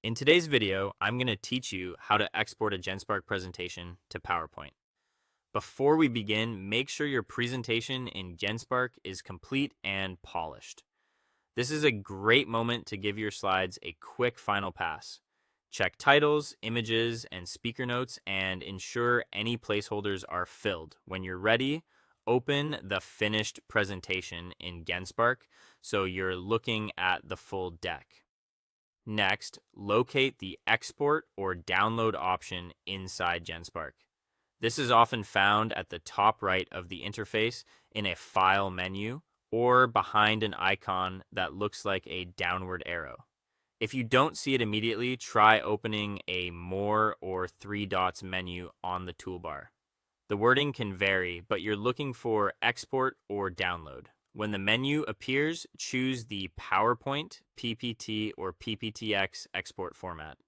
In today's video, I'm going to teach you how to export a GenSpark presentation to PowerPoint. Before we begin, make sure your presentation in GenSpark is complete and polished. This is a great moment to give your slides a quick final pass. Check titles, images, and speaker notes and ensure any placeholders are filled. When you're ready, open the finished presentation in GenSpark so you're looking at the full deck. Next, locate the export or download option inside GenSpark. This is often found at the top right of the interface in a file menu or behind an icon that looks like a downward arrow. If you don't see it immediately, try opening a More or three dots menu on the toolbar. The wording can vary, but you're looking for Export or Download. When the menu appears, choose the PowerPoint, PPT, or PPTX export format.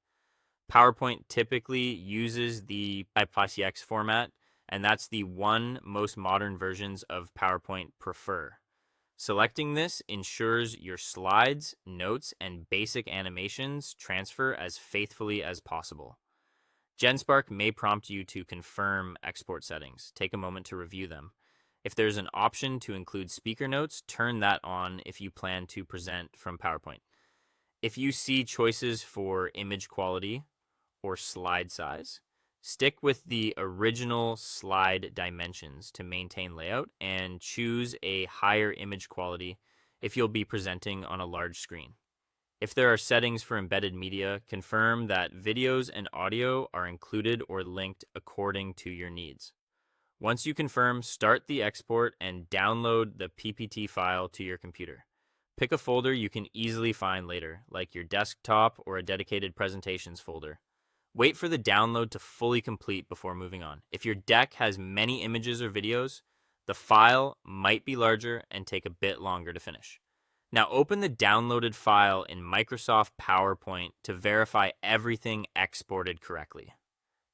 PowerPoint typically uses the PPTX format, and that's the one most modern versions of PowerPoint prefer. Selecting this ensures your slides, notes, and basic animations transfer as faithfully as possible. GenSpark may prompt you to confirm export settings. Take a moment to review them. If there's an option to include speaker notes, turn that on if you plan to present from PowerPoint. If you see choices for image quality or slide size, stick with the original slide dimensions to maintain layout and choose a higher image quality if you'll be presenting on a large screen. If there are settings for embedded media, confirm that videos and audio are included or linked according to your needs. Once you confirm, start the export and download the PPT file to your computer. Pick a folder you can easily find later, like your desktop or a dedicated presentations folder. Wait for the download to fully complete before moving on. If your deck has many images or videos, the file might be larger and take a bit longer to finish. Now open the downloaded file in Microsoft PowerPoint to verify everything exported correctly.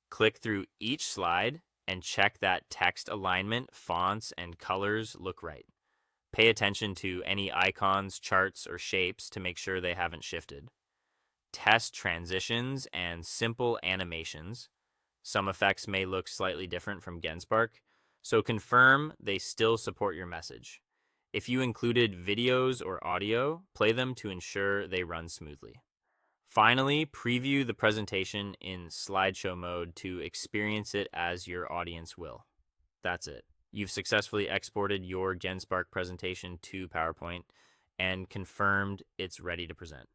Click through each slide and check that text alignment, fonts, and colors look right. Pay attention to any icons, charts, or shapes to make sure they haven't shifted. Test transitions and simple animations. Some effects may look slightly different from GenSpark, so confirm they still support your message. If you included videos or audio, play them to ensure they run smoothly. Finally, preview the presentation in slideshow mode to experience it as your audience will. That's it. You've successfully exported your GenSpark presentation to PowerPoint and confirmed it's ready to present.